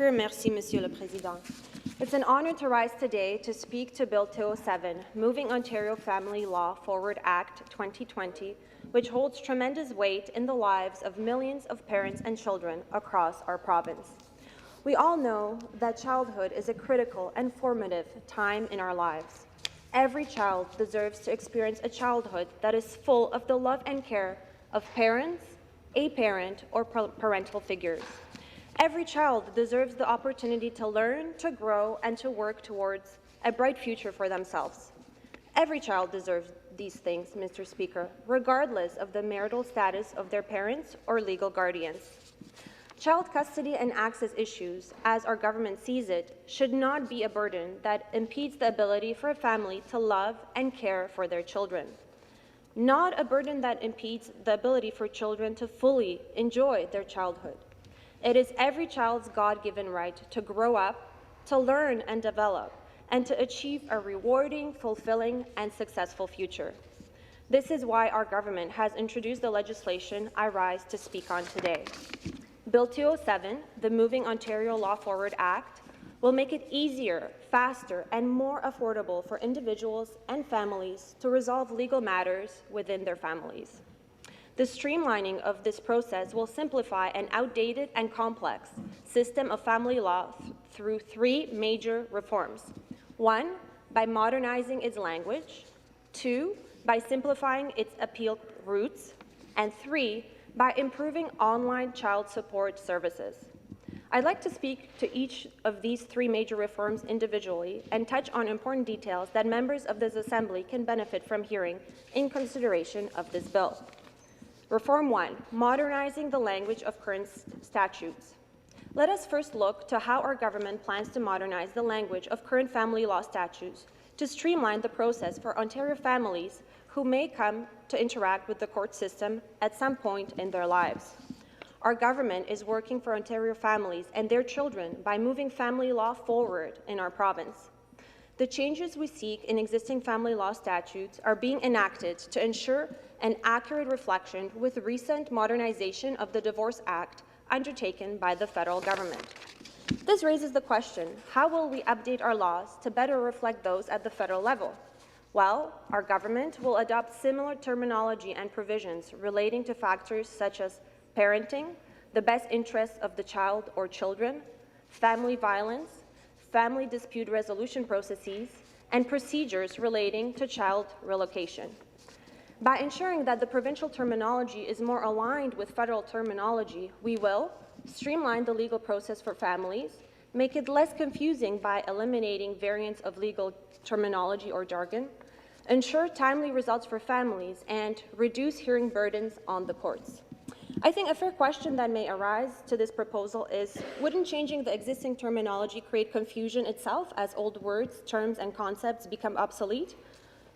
Merci, Monsieur le Président. It's an honor to rise today to speak to Bill 207, Moving Ontario Family Law Forward Act 2020, which holds tremendous weight in the lives of millions of parents and children across our province. We all know that childhood is a critical and formative time in our lives. Every child deserves to experience a childhood that is full of the love and care of parents, a parent, or parental figures. Every child deserves the opportunity to learn, to grow, and to work towards a bright future for themselves. Every child deserves these things, Mr. Speaker, regardless of the marital status of their parents or legal guardians. Child custody and access issues, as our government sees it, should not be a burden that impedes the ability for a family to love and care for their children. Not a burden that impedes the ability for children to fully enjoy their childhood. It is every child's God-given right to grow up, to learn and develop, and to achieve a rewarding, fulfilling, and successful future. This is why our government has introduced the legislation I rise to speak on today. Bill 207, the Moving Ontario Law Forward Act, will make it easier, faster, and more affordable for individuals and families to resolve legal matters within their families. The streamlining of this process will simplify an outdated and complex system of family law through three major reforms. 1, by modernizing its language. 2, by simplifying its appeal routes. And 3, by improving online child support services. I'd like to speak to each of these three major reforms individually and touch on important details that members of this Assembly can benefit from hearing in consideration of this bill. Reform 1, modernizing the language of current statutes. Let us first look to how our government plans to modernize the language of current family law statutes to streamline the process for Ontario families who may come to interact with the court system at some point in their lives. Our government is working for Ontario families and their children by moving family law forward in our province. The changes we seek in existing family law statutes are being enacted to ensure an accurate reflection with recent modernization of the Divorce Act undertaken by the federal government. This raises the question, how will we update our laws to better reflect those at the federal level? Well, our government will adopt similar terminology and provisions relating to factors such as parenting, the best interests of the child or children, family violence, family dispute resolution processes, and procedures relating to child relocation. By ensuring that the provincial terminology is more aligned with federal terminology, we will streamline the legal process for families, make it less confusing by eliminating variants of legal terminology or jargon, ensure timely results for families, and reduce hearing burdens on the courts. I think a fair question that may arise to this proposal is, wouldn't changing the existing terminology create confusion itself as old words, terms, and concepts become obsolete?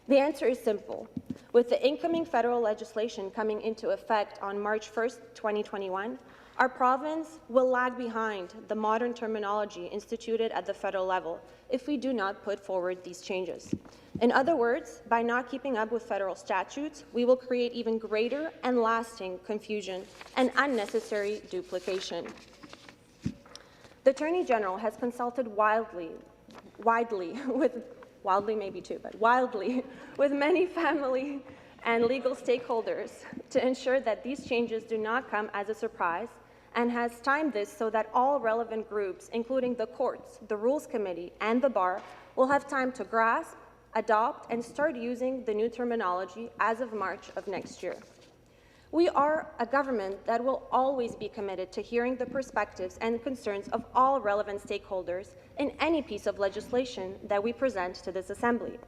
The answer is simple. With the incoming federal legislation coming into effect on March 1, 2021, our province will lag behind the modern terminology instituted at the federal level if we do not put forward these changes. In other words, by not keeping up with federal statutes, we will create even greater and lasting confusion and unnecessary duplication. The Attorney General has consulted widely with many family and legal stakeholders to ensure that these changes do not come as a surprise, and has timed this so that all relevant groups, including the courts, the Rules Committee, and the Bar, will have time to grasp, adopt, and start using the new terminology as of March of next year. We are a government that will always be committed to hearing the perspectives and concerns of all relevant stakeholders in any piece of legislation that we present to this Assembly.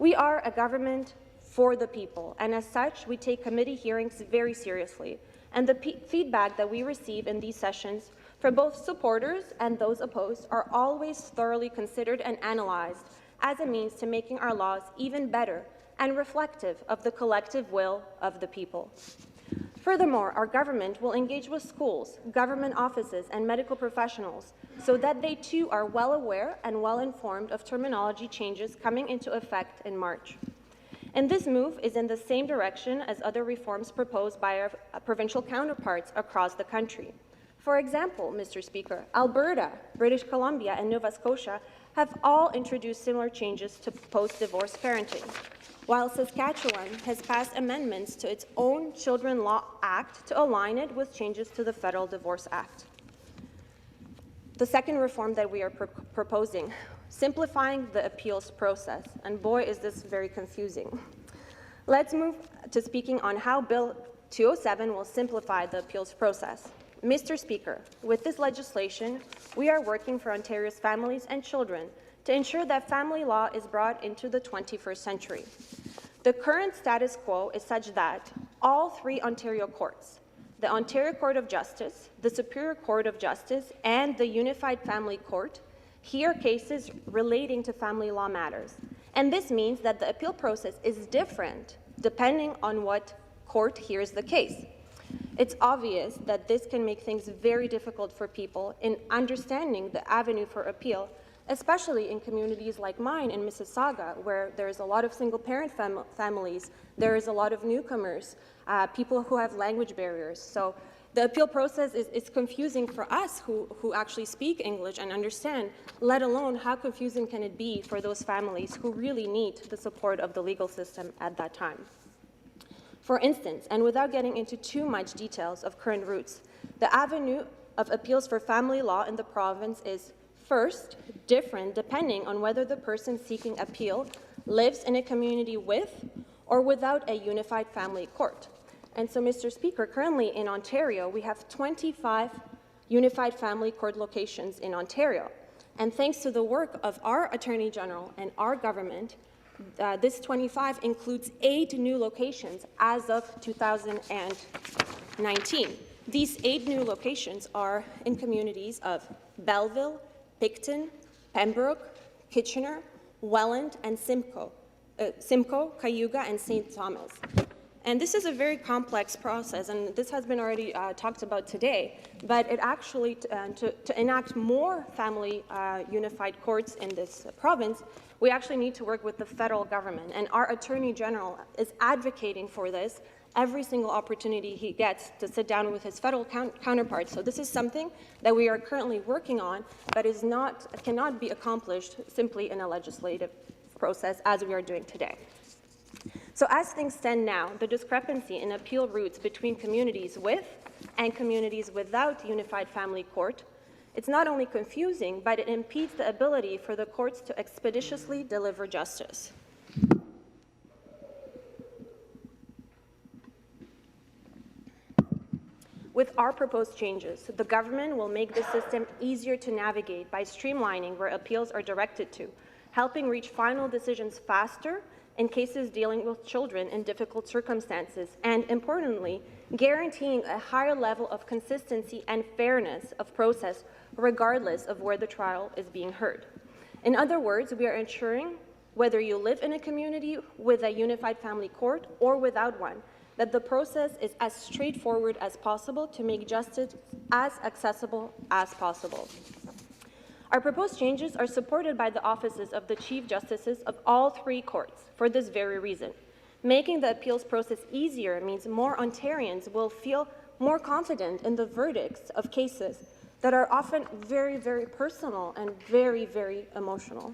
We are a government for the people, and as such, we take committee hearings very seriously, and the feedback that we receive in these sessions from both supporters and those opposed are always thoroughly considered and analyzed as a means to making our laws even better and reflective of the collective will of the people. Furthermore, our government will engage with schools, government offices, and medical professionals so that they too are well aware and well informed of terminology changes coming into effect in March. And this move is in the same direction as other reforms proposed by our provincial counterparts across the country. For example, Mr. Speaker, Alberta, British Columbia, and Nova Scotia have all introduced similar changes to post-divorce parenting, while Saskatchewan has passed amendments to its own Children Law Act to align it with changes to the Federal Divorce Act. The second reform that we are proposing, simplifying the appeals process, and boy is this very confusing. Let's move to speaking on how Bill 207 will simplify the appeals process. Mr. Speaker, with this legislation, we are working for Ontario's families and children to ensure that family law is brought into the 21st century. The current status quo is such that all three Ontario courts, the Ontario Court of Justice, the Superior Court of Justice, and the Unified Family Court, hear cases relating to family law matters. And this means that the appeal process is different depending on what court hears the case. It's obvious that this can make things very difficult for people in understanding the avenue for appeal, especially in communities like mine in Mississauga, where there's a lot of single-parent families, there is a lot of newcomers, people who have language barriers. So the appeal process is confusing for us who actually speak English and understand, let alone how confusing can it be for those families who really need the support of the legal system at that time. For instance, and without getting into too much details of current routes, the avenue of appeals for family law in the province is first, different depending on whether the person seeking appeal lives in a community with or without a unified family court. And so, Mr. Speaker, currently in Ontario, we have 25 unified family court locations in Ontario. And thanks to the work of our Attorney General and our government, this 25 includes 8 new locations as of 2019. These 8 new locations are in communities of Belleville, Picton, Pembroke, Kitchener, Welland, and Simcoe, Cayuga, and St. Thomas. And this is a very complex process, and this has been already talked about today, but it actually, to enact more family unified courts in this province, we actually need to work with the federal government, and our Attorney General is advocating for this every single opportunity he gets to sit down with his federal counterparts. So this is something that we are currently working on, but cannot be accomplished simply in a legislative process as we are doing today. So as things stand now, the discrepancy in appeal routes between communities with and communities without unified family court, it's not only confusing, but it impedes the ability for the courts to expeditiously deliver justice. With our proposed changes, the government will make the system easier to navigate by streamlining where appeals are directed to, helping reach final decisions faster in cases dealing with children in difficult circumstances, and importantly, guaranteeing a higher level of consistency and fairness of process regardless of where the trial is being heard. In other words, we are ensuring, whether you live in a community with a unified family court or without one, that the process is as straightforward as possible to make justice as accessible as possible. Our proposed changes are supported by the offices of the Chief Justices of all 3 courts for this very reason. Making the appeals process easier means more Ontarians will feel more confident in the verdicts of cases that are often very, very personal and very, very emotional.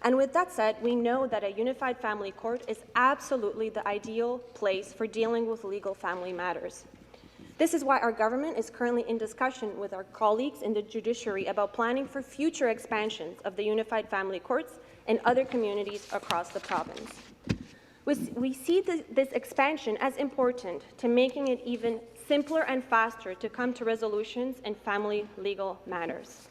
And with that said, we know that a unified family court is absolutely the ideal place for dealing with legal family matters. This is why our government is currently in discussion with our colleagues in the judiciary about planning for future expansions of the unified family courts in other communities across the province. We see this expansion as important to making it even simpler and faster to come to resolutions in family legal matters.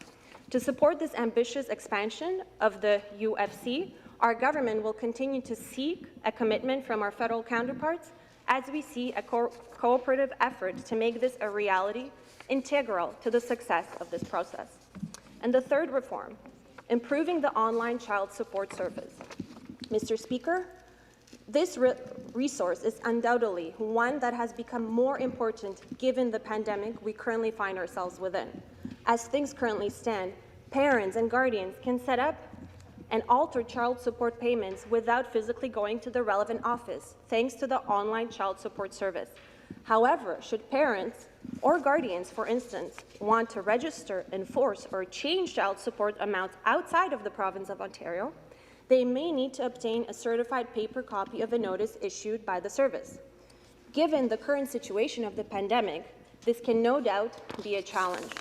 To support this ambitious expansion of the UFC, our government will continue to seek a commitment from our federal counterparts as we see a cooperative effort to make this a reality integral to the success of this process. And the third reform, improving the online child support service. Mr. Speaker, this resource is undoubtedly one that has become more important given the pandemic we currently find ourselves within. As things currently stand, parents and guardians can set up and alter child support payments without physically going to the relevant office, thanks to the online child support service. However, should parents or guardians, for instance, want to register, enforce, or change child support amounts outside of the province of Ontario, they may need to obtain a certified paper copy of a notice issued by the service. Given the current situation of the pandemic, this can no doubt be a challenge.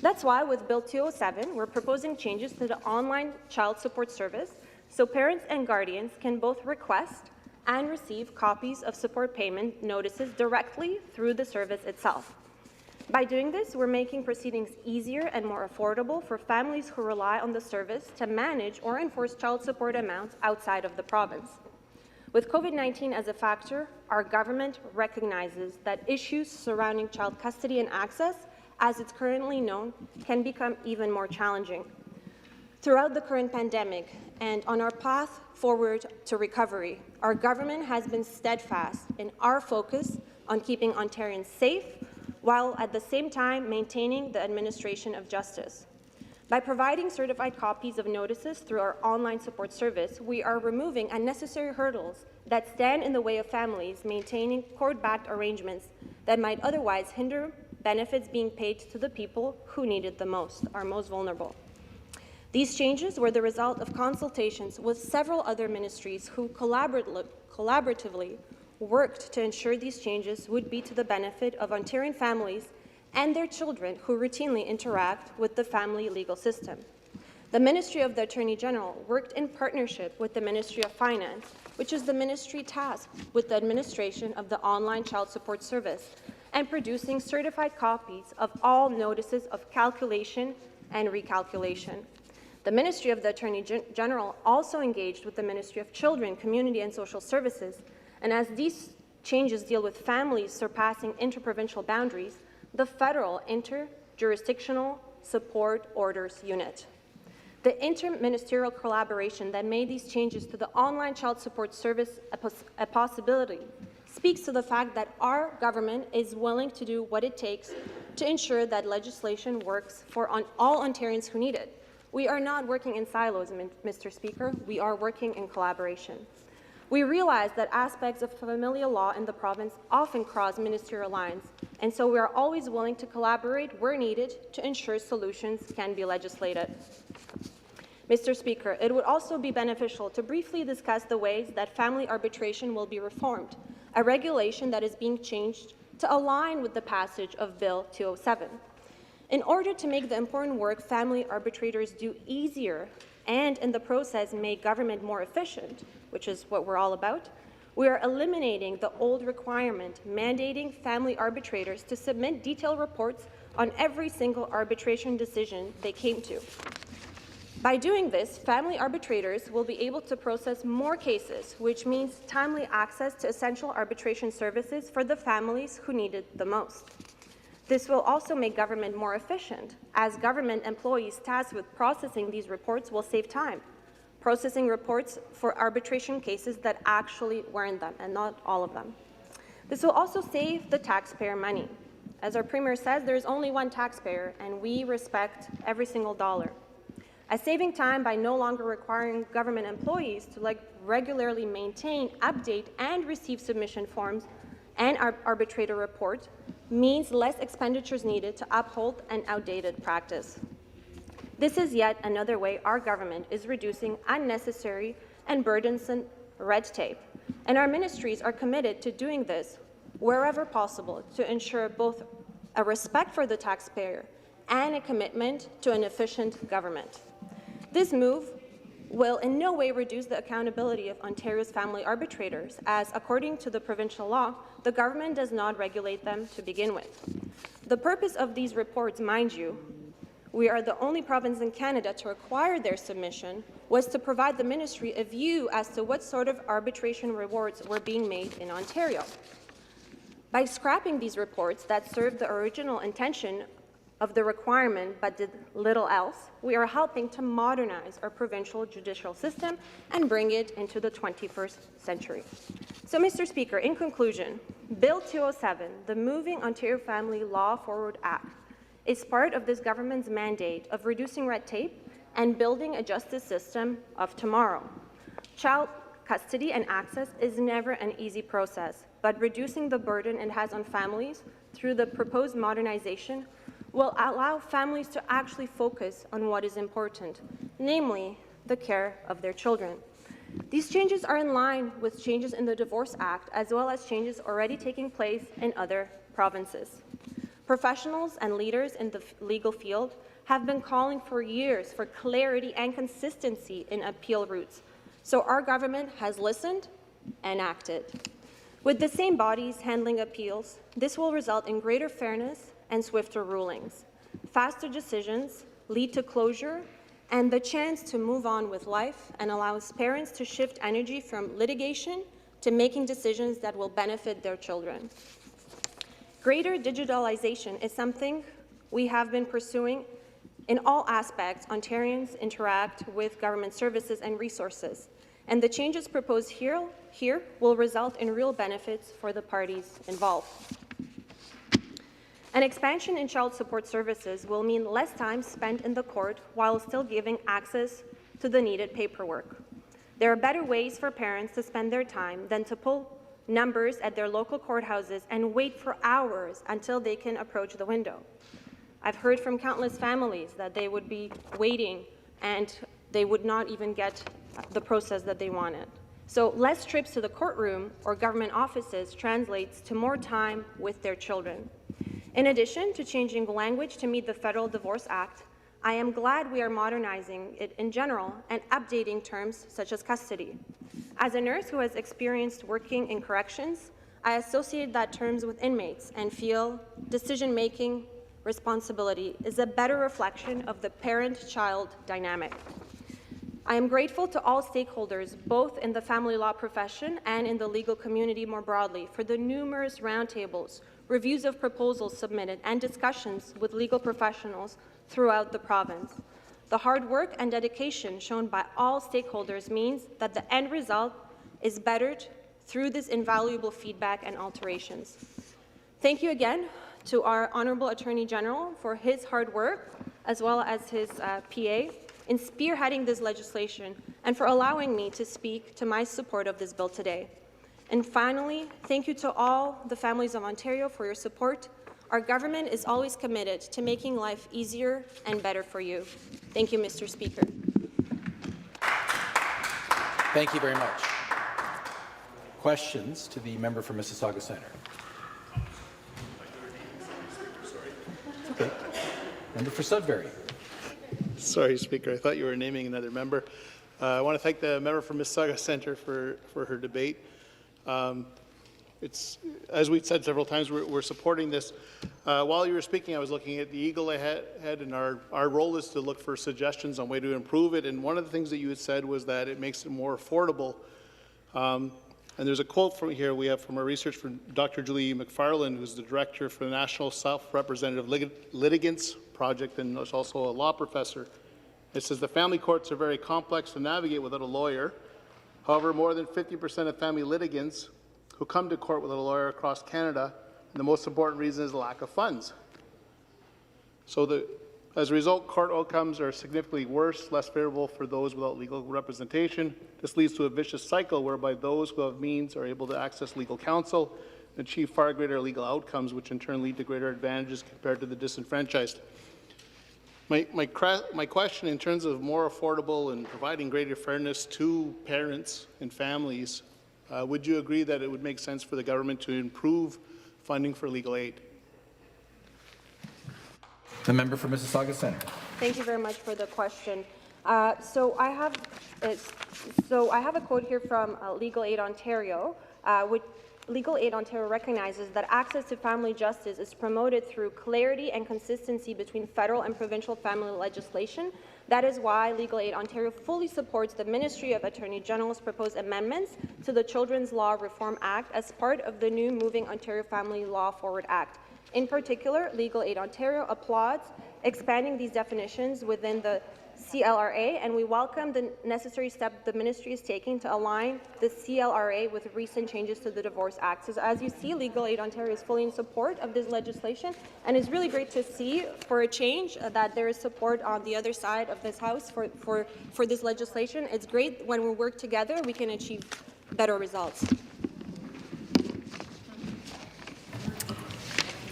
That's why with Bill 207, we're proposing changes to the online child support service so parents and guardians can both request and receive copies of support payment notices directly through the service itself. By doing this, we're making proceedings easier and more affordable for families who rely on the service to manage or enforce child support amounts outside of the province. With COVID-19 as a factor, our government recognizes that issues surrounding child custody and access, as it's currently known, can become even more challenging. Throughout the current pandemic and on our path forward to recovery, our government has been steadfast in our focus on keeping Ontarians safe while at the same time maintaining the administration of justice. By providing certified copies of notices through our online support service, we are removing unnecessary hurdles that stand in the way of families maintaining court-backed arrangements that might otherwise hinder benefits being paid to the people who need it the most, our most vulnerable. These changes were the result of consultations with several other ministries who collaboratively worked to ensure these changes would be to the benefit of Ontarian families and their children who routinely interact with the family legal system. The Ministry of the Attorney General worked in partnership with the Ministry of Finance, which is the ministry tasked with the administration of the online child support service and producing certified copies of all notices of calculation and recalculation. The Ministry of the Attorney General also engaged with the Ministry of Children, Community and Social Services, and as these changes deal with families surpassing interprovincial boundaries, the Federal Interjurisdictional Support Orders Unit. The interministerial collaboration that made these changes to the online child support service a possibility speaks to the fact that our government is willing to do what it takes to ensure that legislation works for all Ontarians who need it. We are not working in silos, Mr. Speaker. We are working in collaboration. We realize that aspects of familial law in the province often cross ministerial lines, and so we are always willing to collaborate where needed to ensure solutions can be legislated. Mr. Speaker, it would also be beneficial to briefly discuss the ways that family arbitration will be reformed, a regulation that is being changed to align with the passage of Bill 207. In order to make the important work family arbitrators do easier and in the process make government more efficient, which is what we're all about, we are eliminating the old requirement mandating family arbitrators to submit detailed reports on every single arbitration decision they came to. By doing this, family arbitrators will be able to process more cases, which means timely access to essential arbitration services for the families who need it the most. This will also make government more efficient, as government employees tasked with processing these reports will save time, processing reports for arbitration cases that actually warrant them, and not all of them. This will also save the taxpayer money. As our Premier says, there is only one taxpayer, and we respect every single dollar. As saving time by no longer requiring government employees to regularly maintain, update, and receive submission forms and arbitrator report means less expenditures needed to uphold an outdated practice. This is yet another way our government is reducing unnecessary and burdensome red tape, and our ministries are committed to doing this wherever possible to ensure both a respect for the taxpayer and a commitment to an efficient government. This move will in no way reduce the accountability of Ontario's family arbitrators, as, according to the provincial law, the government does not regulate them to begin with. The purpose of these reports, mind you, we are the only province in Canada to require their submission, was to provide the ministry a view as to what sort of arbitration rewards were being made in Ontario. By scrapping these reports that served the original intention of the requirement but did little else, we are helping to modernize our provincial judicial system and bring it into the 21st century. So, Mr. Speaker, in conclusion, Bill 207, the Moving Ontario Family Law Forward Act, is part of this government's mandate of reducing red tape and building a justice system of tomorrow. Child custody and access is never an easy process, but reducing the burden it has on families through the proposed modernization will allow families to actually focus on what is important, namely the care of their children. These changes are in line with changes in the Divorce Act, as well as changes already taking place in other provinces. Professionals and leaders in the legal field have been calling for years for clarity and consistency in appeal routes, so our government has listened and acted. With the same bodies handling appeals, this will result in greater fairness and swifter rulings. Faster decisions lead to closure and the chance to move on with life, and allows parents to shift energy from litigation to making decisions that will benefit their children. Greater digitalization is something we have been pursuing. In all aspects, Ontarians interact with government services and resources, and the changes proposed here will result in real benefits for the parties involved. An expansion in child support services will mean less time spent in the court while still giving access to the needed paperwork. There are better ways for parents to spend their time than to pull numbers at their local courthouses and wait for hours until they can approach the window. I've heard from countless families that they would be waiting and they would not even get the process that they wanted. So less trips to the courtroom or government offices translates to more time with their children. In addition to changing language to meet the Federal Divorce Act, I am glad we are modernizing it in general and updating terms such as custody. As a nurse who has experienced working in corrections, I associate that terms with inmates and feel decision-making responsibility is a better reflection of the parent-child dynamic. I am grateful to all stakeholders, both in the family law profession and in the legal community more broadly, for the numerous roundtables, reviews of proposals submitted, and discussions with legal professionals throughout the province. The hard work and dedication shown by all stakeholders means that the end result is bettered through this invaluable feedback and alterations. Thank you again to our Honourable Attorney General for his hard work, as well as his PA, in spearheading this legislation and for allowing me to speak to my support of this bill today. And finally, thank you to all the families of Ontario for your support. Our government is always committed to making life easier and better for you. Thank you, Mr. Speaker. Thank you very much. Questions to the member for Mississauga Centre? Okay. Member for Sudbury. Sorry, Speaker. I thought you were naming another member. I want to thank the member from Mississauga Centre for her debate. It's, as we've said several times, we're supporting this. While you were speaking, I was looking at the Eagle ahead, and our role is to look for suggestions on way to improve it. And one of the things that you had said was that it makes it more affordable. And there's a quote from here we have from our research from Dr. Julie McFarland, who's the director for the National Self-Representative Litigants Project and is also a law professor. It says the family courts are very complex to navigate without a lawyer. However, more than 50% of family litigants who come to court without a lawyer across Canada, and the most important reason is the lack of funds. So as a result, court outcomes are significantly worse, less favorable for those without legal representation. This leads to a vicious cycle whereby those who have means are able to access legal counsel and achieve far greater legal outcomes, which in turn lead to greater advantages compared to the disenfranchised. My question in terms of more affordable and providing greater fairness to parents and families, would you agree that it would make sense for the government to improve funding for legal aid? The member for Mississauga Centre. Thank you very much for the question. So I have a quote here from Legal Aid Ontario, which Legal Aid Ontario recognizes that access to family justice is promoted through clarity and consistency between federal and provincial family legislation. That is why Legal Aid Ontario fully supports the Ministry of Attorney General's proposed amendments to the Children's Law Reform Act as part of the new Moving Ontario Family Law Forward Act. In particular, Legal Aid Ontario applauds expanding these definitions within the CLRA, and we welcome the necessary step the ministry is taking to align the CLRA with recent changes to the Divorce Act. So as you see, Legal Aid Ontario is fully in support of this legislation, and it's really great to see, for a change, that there is support on the other side of this House for this legislation. It's great when we work together, we can achieve better results.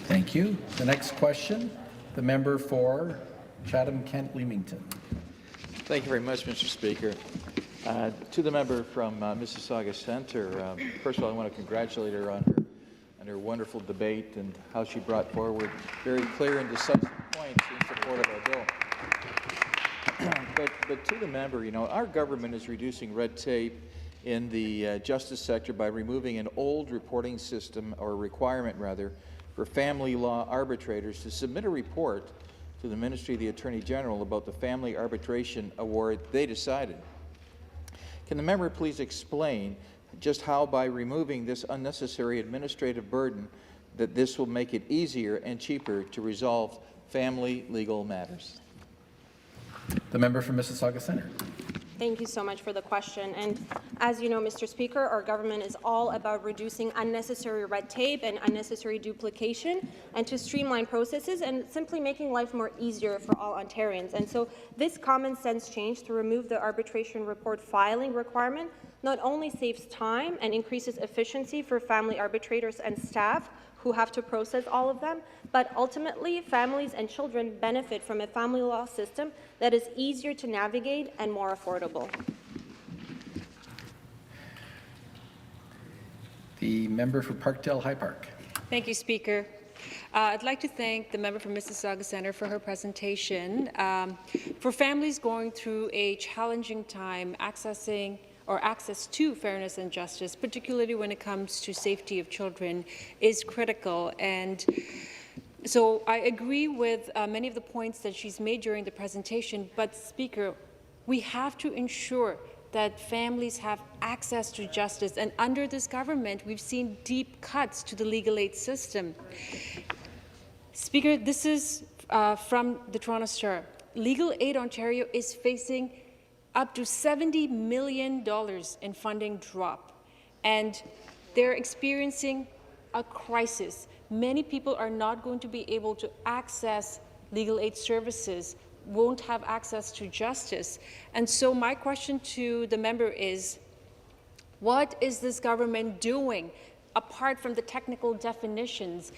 Thank you. The next question, the member for Chatham-Kent-Leamington. Thank you very much, Mr. Speaker. To the member from Mississauga Centre, first of all, I want to congratulate her on her wonderful debate and how she brought forward very clear and decisive points in support of our bill. But to the member, you know, our government is reducing red tape in the justice sector by removing an old reporting system, or requirement rather, for family law arbitrators to submit a report to the Ministry of the Attorney General about the family arbitration award they decided. Can the member please explain just how, by removing this unnecessary administrative burden, that this will make it easier and cheaper to resolve family legal matters? The member for Mississauga Centre. Thank you so much for the question. And as you know, Mr. Speaker, our government is all about reducing unnecessary red tape and unnecessary duplication, and to streamline processes and simply making life more easier for all Ontarians. And so this common sense change to remove the arbitration report filing requirement not only saves time and increases efficiency for family arbitrators and staff who have to process all of them, but ultimately families and children benefit from a family law system that is easier to navigate and more affordable. The member for Parkdale High Park. Thank you, Speaker. I'd like to thank the member from Mississauga Centre for her presentation. For families going through a challenging time access to fairness and justice, particularly when it comes to safety of children, is critical. And so I agree with many of the points that she's made during the presentation, but Speaker, we have to ensure that families have access to justice. And under this government, we've seen deep cuts to the legal aid system. Speaker, this is from the Toronto Star. Legal Aid Ontario is facing up to $70 million in funding drop, and they're experiencing a crisis. Many people are not going to be able to access legal aid services, won't have access to justice. And so my question to the member is, what is this government doing, apart from the technical definitions,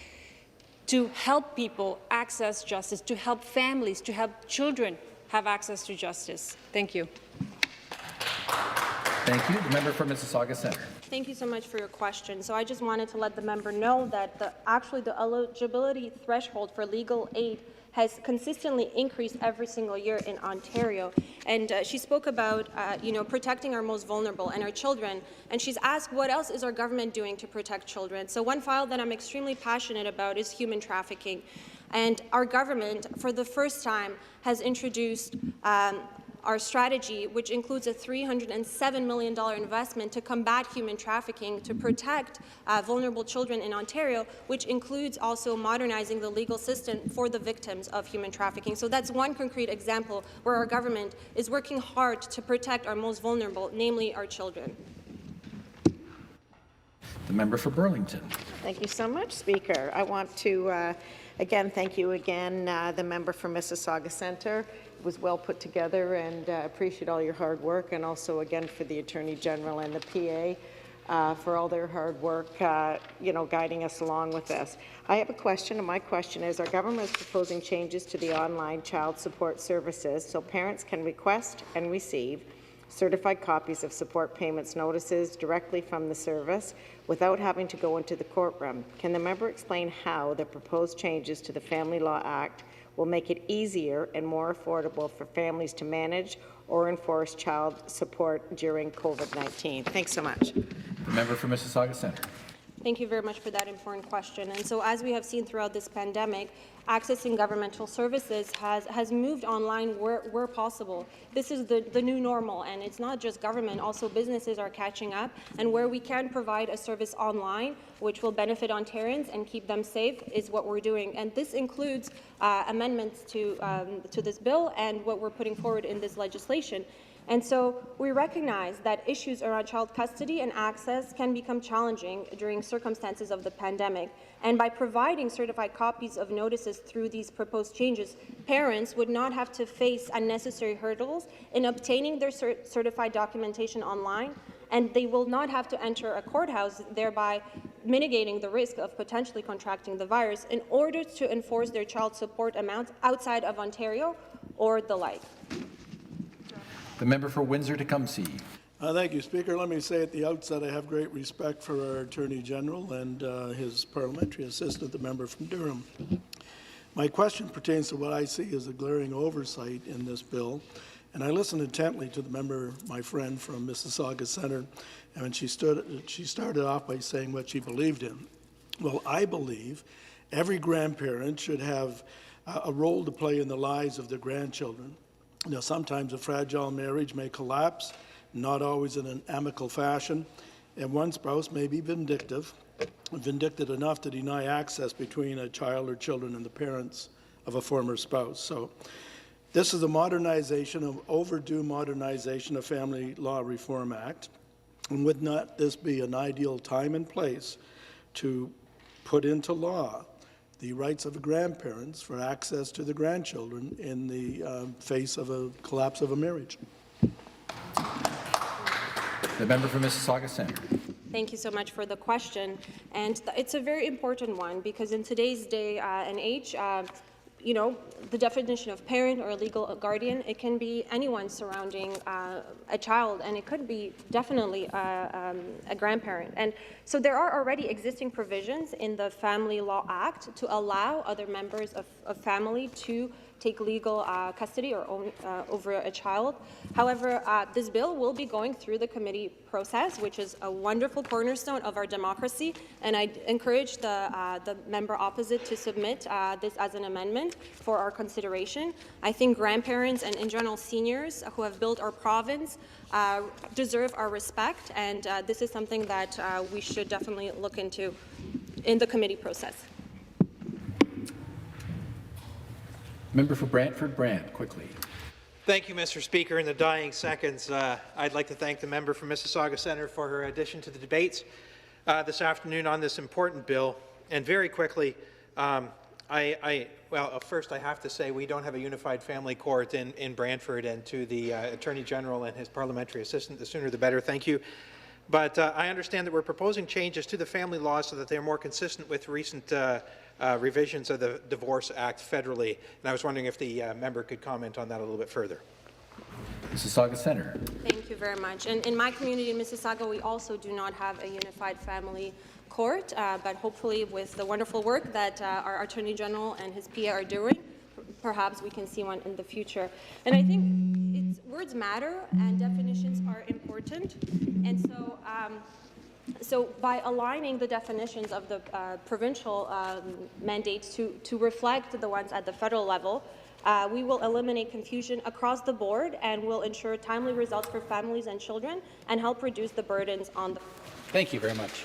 to help people access justice, to help families, to help children have access to justice? Thank you. Thank you. The member for Mississauga Centre. Thank you so much for your question. So I just wanted to let the member know that actually the eligibility threshold for legal aid has consistently increased every single year in Ontario. And she spoke about, protecting our most vulnerable and our children. And she's asked, what else is our government doing to protect children? So one file that I'm extremely passionate about is human trafficking. And our government, for the first time, has introduced our strategy, which includes a $307 million investment to combat human trafficking, to protect vulnerable children in Ontario, which includes also modernizing the legal system for the victims of human trafficking. So that's one concrete example where our government is working hard to protect our most vulnerable, namely our children. The member for Burlington. Thank you so much, Speaker. I want to again thank you again, the member for Mississauga Centre. It was well put together, and appreciate all your hard work, and also again for the Attorney General and the PA for all their hard work, guiding us along with this. I have a question, and my question is, our government is proposing changes to the online child support services so parents can request and receive certified copies of support payments notices directly from the service without having to go into the courtroom. Can the member explain how the proposed changes to the Family Law Act will make it easier and more affordable for families to manage or enforce child support during COVID-19? Thanks so much. The member for Mississauga Centre. Thank you very much for that important question. And so as we have seen throughout this pandemic, accessing governmental services has moved online where possible. This is the new normal, and it's not just government, also businesses are catching up, and where we can provide a service online which will benefit Ontarians and keep them safe is what we're doing. And this includes amendments to this bill and what we're putting forward in this legislation. And so we recognize that issues around child custody and access can become challenging during circumstances of the pandemic. And by providing certified copies of notices through these proposed changes, parents would not have to face unnecessary hurdles in obtaining their certified documentation online, and they will not have to enter a courthouse, thereby mitigating the risk of potentially contracting the virus in order to enforce their child support amounts outside of Ontario or the like. The member for Windsor-Tecumseh. Thank you, Speaker. Let me say at the outset I have great respect for our Attorney General and his parliamentary assistant, the member from Durham. My question pertains to what I see as a glaring oversight in this bill, and I listened intently to the member, my friend from Mississauga Centre, and when she started off by saying what she believed in. Well, I believe every grandparent should have a role to play in the lives of their grandchildren. Now, sometimes a fragile marriage may collapse, not always in an amicable fashion, and one spouse may be vindictive enough to deny access between a child or children and the parents of a former spouse. So this is a overdue modernization of Family Law Reform Act, and would not this be an ideal time and place to put into law the rights of grandparents for access to the grandchildren in the face of a collapse of a marriage? The member for Mississauga Centre. Thank you so much for the question. And it's a very important one because in today's day and age, you know, the definition of parent or legal guardian, it can be anyone surrounding a child, and it could be definitely a grandparent. And so there are already existing provisions in the Family Law Act to allow other members of family to take legal custody or own over a child. However, this bill will be going through the committee process, which is a wonderful cornerstone of our democracy, and I encourage the member opposite to submit this as an amendment for our consideration. I think grandparents and in general seniors who have built our province deserve our respect, and this is something that we should definitely look into in the committee process. Member for Brantford-Brant, quickly. Thank you, Mr. Speaker. In the dying seconds, I'd like to thank the member from Mississauga Centre for her addition to the debates this afternoon on this important bill. And very quickly, first I have to say we don't have a unified family court in Brantford, and to the Attorney General and his parliamentary assistant, the sooner the better. Thank you. But I understand that we're proposing changes to the family law so that they're more consistent with recent revisions of the Divorce Act federally. And I was wondering if the member could comment on that a little bit further. Mississauga Centre. Thank you very much. And in my community in Mississauga, we also do not have a unified family court, but hopefully with the wonderful work that our Attorney General and his PA are doing, perhaps we can see one in the future. And I think words matter and definitions are important. And so so by aligning the definitions of the provincial mandates to reflect the ones at the federal level, we will eliminate confusion across the board and will ensure timely results for families and children and help reduce the burdens on the. Thank you very much.